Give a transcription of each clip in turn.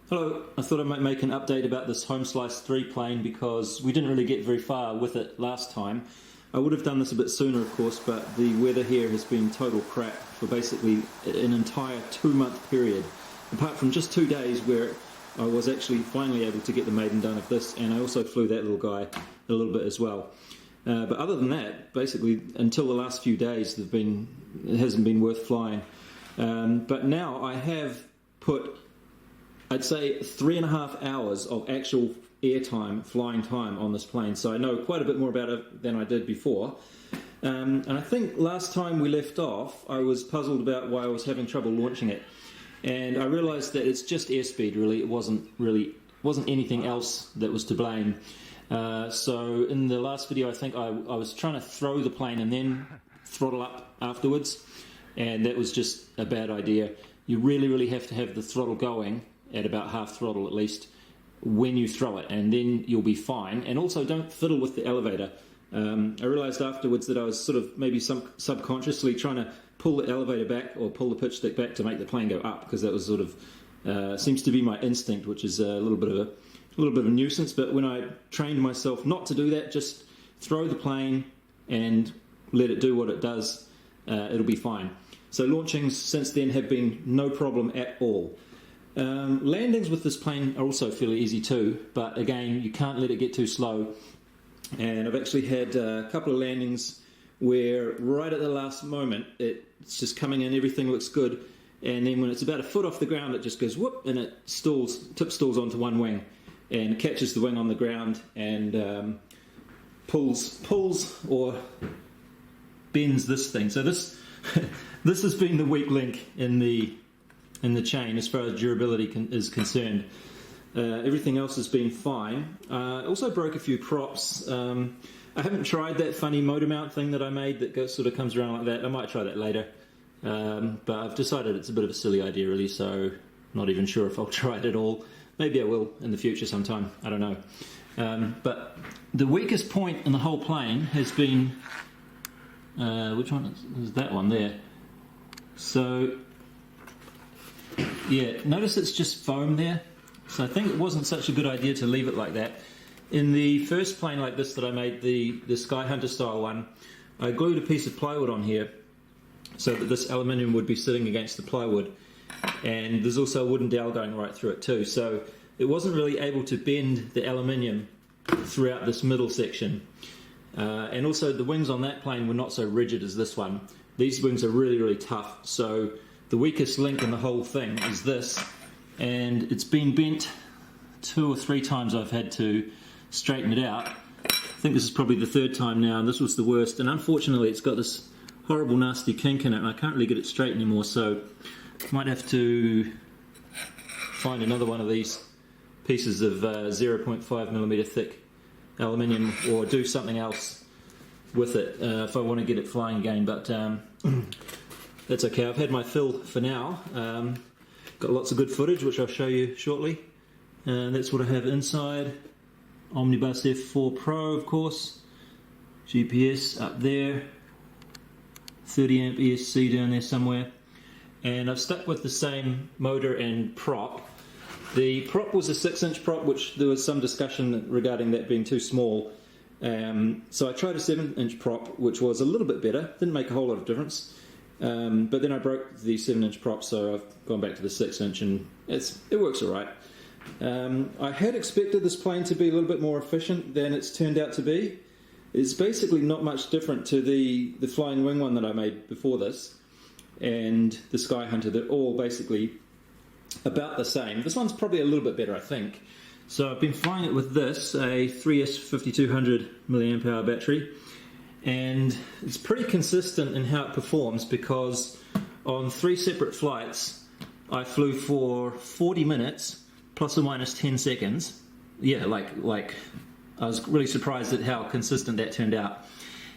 Hello, I thought I might make an update about this Homeslice 3 plane because we didn't really get very far with it last time. I would have done this a bit sooner, of course, but the weather here has been total crap for basically an entire 2-month period. Apart from just 2 days where I was actually finally able to get the maiden done of this, and I also flew that little guy a little bit as well. But other than that, basically until the last few days it hasn't been worth flying. But now I have put, I'd say, 3.5 hours of actual airtime, flying time on this plane, so I know quite a bit more about it than I did before. And I think last time we left off, I was puzzled about why I was having trouble launching it, and I realised that it's just airspeed. Really, it wasn't anything else that was to blame. So in the last video, I think I was trying to throw the plane and then throttle up afterwards, and that was just a bad idea. You really have to have the throttle going at about half throttle at least when you throw it, and then you'll be fine. And also don't fiddle with the elevator. I realised afterwards that I was sort of maybe subconsciously trying to pull the elevator back or pull the pitch stick back to make the plane go up, because that was sort of seems to be my instinct, which is a little bit of a nuisance. But when I trained myself not to do that, just throw the plane and let it do what it does, it'll be fine. So launchings since then have been no problem at all. Landings with this plane are also fairly easy too, but again, you can't let it get too slow. And I've actually had a couple of landings where right at the last moment it's just coming in, everything looks good, and then when it's about a foot off the ground it just goes whoop, and it tip stalls onto one wing and catches the wing on the ground and pulls or bends this thing. So this this has been the weak link in the chain as far as durability is concerned. Everything else has been fine. Also broke a few props. I haven't tried that funny motor mount thing that I made that sort of comes around like that. I might try that later. But I've decided it's a bit of a silly idea really, so not even sure if I'll try it at all. Maybe I will in the future sometime, I don't know. But the weakest point in the whole plane has been, which one is that one there? So yeah, notice it's just foam there. So I think it wasn't such a good idea to leave it like that. In the first plane like this that I made, the Sky Hunter style one, I glued a piece of plywood on here so that this aluminium would be sitting against the plywood, and there's also a wooden dowel going right through it too, so it wasn't really able to bend the aluminium throughout this middle section. And also the wings on that plane were not so rigid as this one. These wings are really tough, so the weakest link in the whole thing is this, and it's been bent 2 or 3 times. I've had to straighten it out. I think this is probably the 3rd time now, and this was the worst, and unfortunately it's got this horrible nasty kink in it and I can't really get it straight anymore, so I might have to find another one of these pieces of 0.5mm thick aluminium or do something else with it if I want to get it flying again, but that's okay. I've had my fill for now. Got lots of good footage which I'll show you shortly. That's what I have inside. Omnibus F4 Pro, of course. GPS up there. 30 amp ESC down there somewhere. And I've stuck with the same motor and prop. The prop was a 6-inch prop, which there was some discussion regarding that being too small. So I tried a 7-inch prop, which was a little bit better. Didn't make a whole lot of difference. But then I broke the 7-inch prop, so I've gone back to the 6-inch, and it works alright. I had expected this plane to be a little bit more efficient than it's turned out to be. It's basically not much different to the flying wing one that I made before this, and the Sky Hunter. They're all basically about the same. This one's probably a little bit better, I think. So I've been flying it with this, a 3S 5200 mAh battery, and it's pretty consistent in how it performs, because on 3 separate flights I flew for 40 minutes plus or minus 10 seconds. Yeah, like I was really surprised at how consistent that turned out.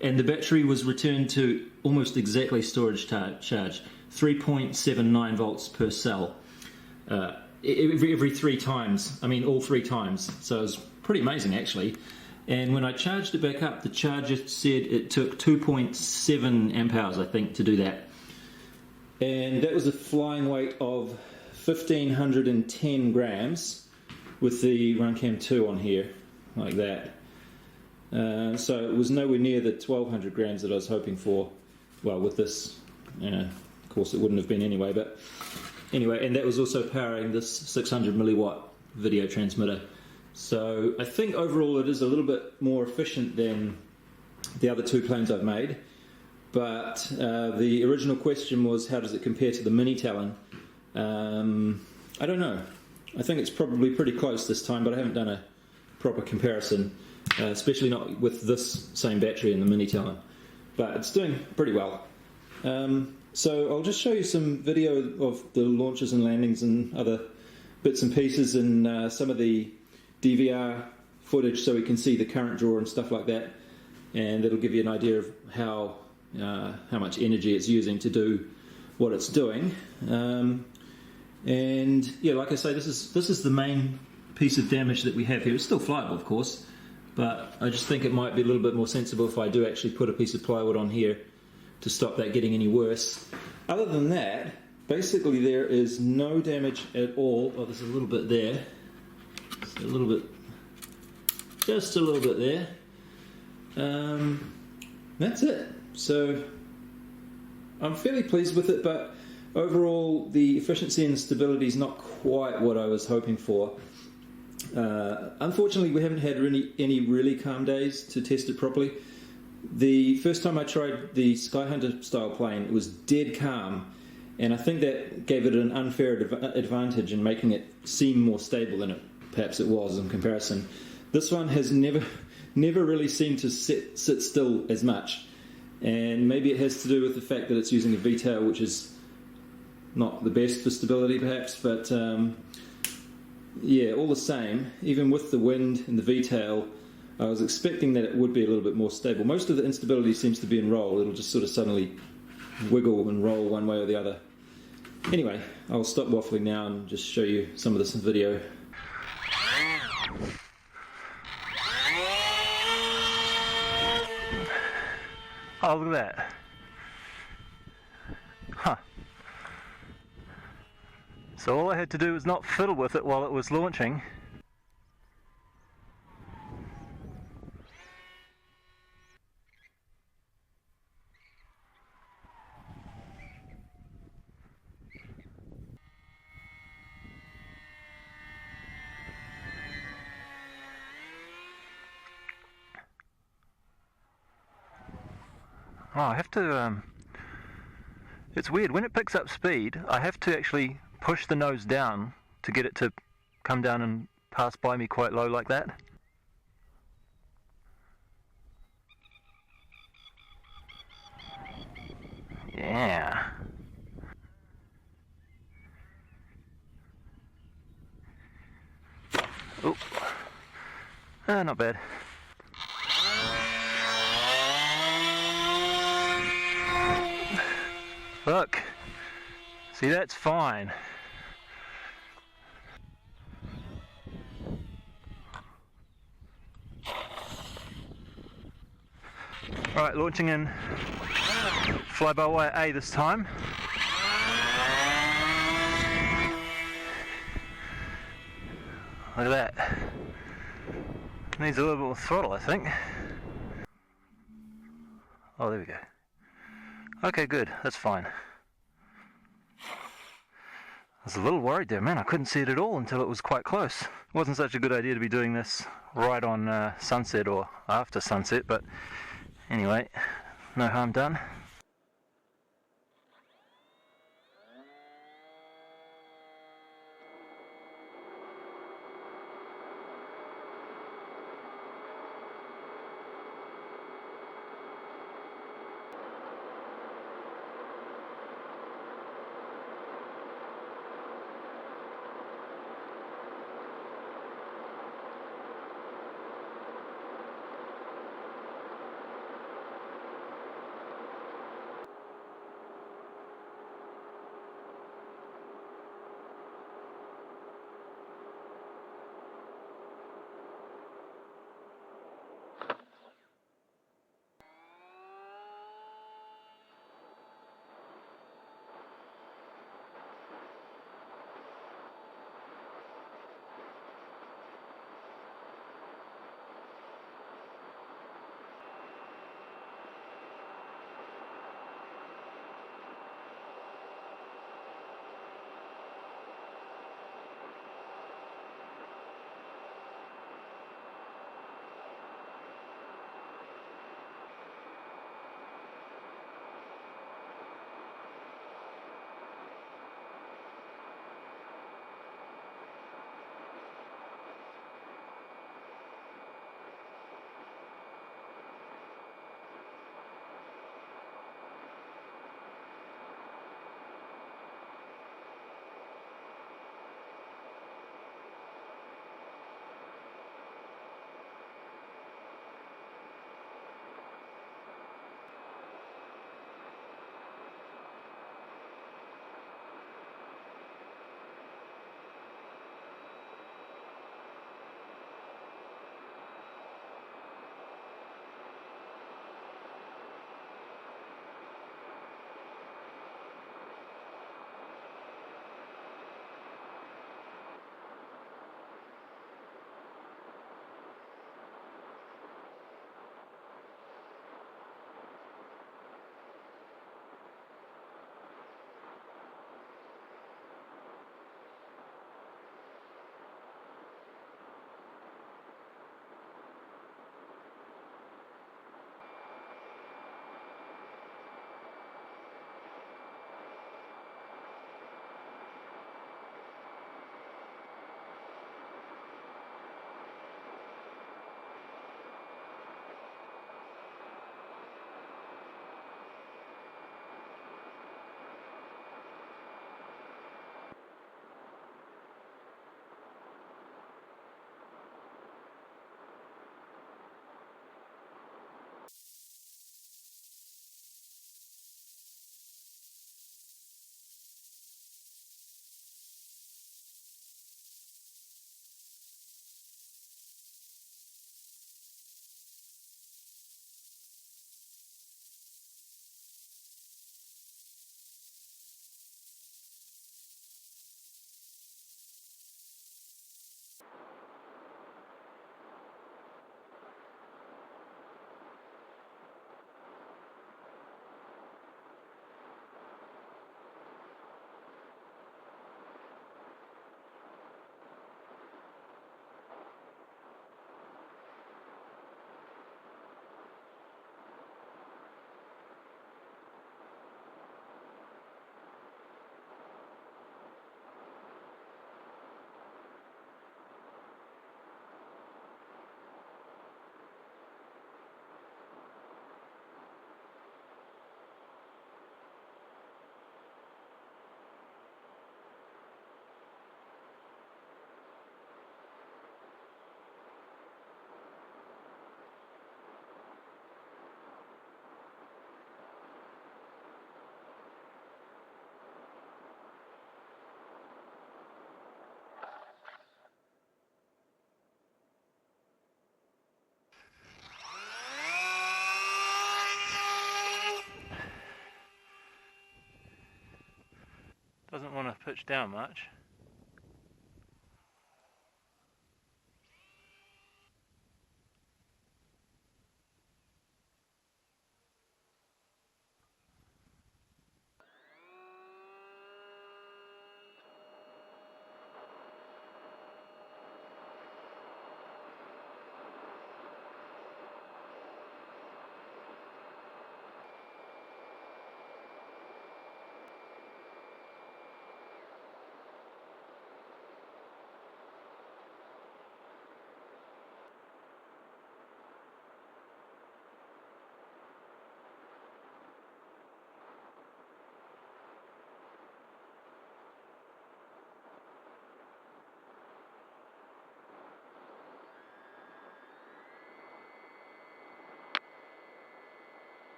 And the battery was returned to almost exactly storage charge, 3.79 volts per cell, every 3 times. I mean, all 3 times. So it was pretty amazing actually. And when I charged it back up, the charger said it took 2.7 amp hours, I think, to do that. And that was a flying weight of 1,510 grams with the RunCam 2 on here, like that. So it was nowhere near the 1,200 grams that I was hoping for. Well, with this, of course it wouldn't have been anyway, but anyway, and that was also powering this 600 milliwatt video transmitter. So I think overall it is a little bit more efficient than the other two planes I've made. But the original question was, how does it compare to the Mini Talon? I don't know. I think it's probably pretty close this time, but I haven't done a proper comparison, especially not with this same battery in the Mini Talon. But it's doing pretty well. So I'll just show you some video of the launches and landings and other bits and pieces, and some of the DVR footage so we can see the current draw and stuff like that. And that'll give you an idea of how much energy it's using to do what it's doing. And yeah, like I say, this is the main piece of damage that we have here. It's still flyable, of course, but I just think it might be a little bit more sensible if I do actually put a piece of plywood on here to stop that getting any worse. Other than that, basically there is no damage at all. Oh, there's a little bit there. Just a little bit there. That's it. So I'm fairly pleased with it, but overall the efficiency and stability is not quite what I was hoping for. Unfortunately, we haven't had any really calm days to test it properly. The first time I tried the Skyhunter style plane, it was dead calm, and I think that gave it an unfair advantage in making it seem more stable than it perhaps it was in comparison. This one has never really seemed to sit still as much, and maybe it has to do with the fact that it's using a V-tail, which is not the best for stability perhaps, but yeah, all the same, even with the wind and the V-tail, I was expecting that it would be a little bit more stable. Most of the instability seems to be in roll. It'll just sort of suddenly wiggle and roll one way or the other. Anyway, I'll stop waffling now and just show you some of this video. Oh, look at that. Huh. So all I had to do was not fiddle with it while it was launching. Oh, I have to, it's weird, when it picks up speed, I have to actually push the nose down to get it to come down and pass by me quite low like that. Yeah. Oh, not bad. Look, see, that's fine. Alright, launching in fly-by-wire A this time. Look at that. Needs a little bit more throttle, I think. Oh, there we go. Okay, good, that's fine. I was a little worried there, man. I couldn't see it at all until it was quite close. It wasn't such a good idea to be doing this right on sunset or after sunset, but anyway, no harm done. pitch down much.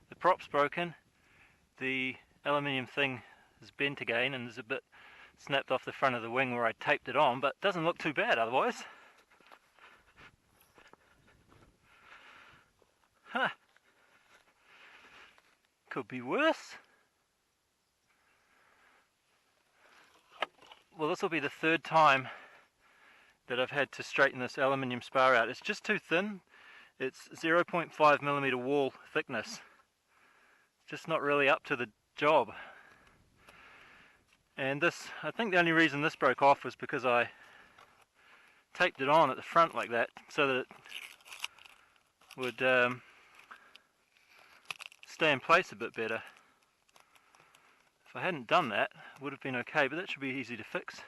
The prop's broken, the aluminium thing is bent again and there's a bit snapped off the front of the wing where I taped it on, but it doesn't look too bad otherwise. Huh. Could be worse. Well, this will be the third time that I've had to straighten this aluminium spar out. It's just too thin. It's 0.5mm wall thickness. Just not really up to the job. And this, I think the only reason this broke off was because I taped it on at the front like that so that it would stay in place a bit better. If I hadn't done that, it would have been okay, but that should be easy to fix.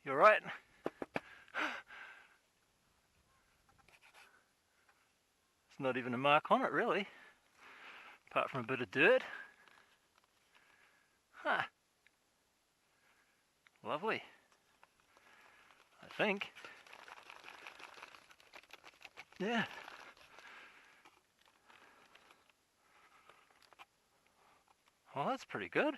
You alright? There's not even a mark on it really, apart from a bit of dirt. Huh. Lovely. I think. Yeah. Well, that's pretty good.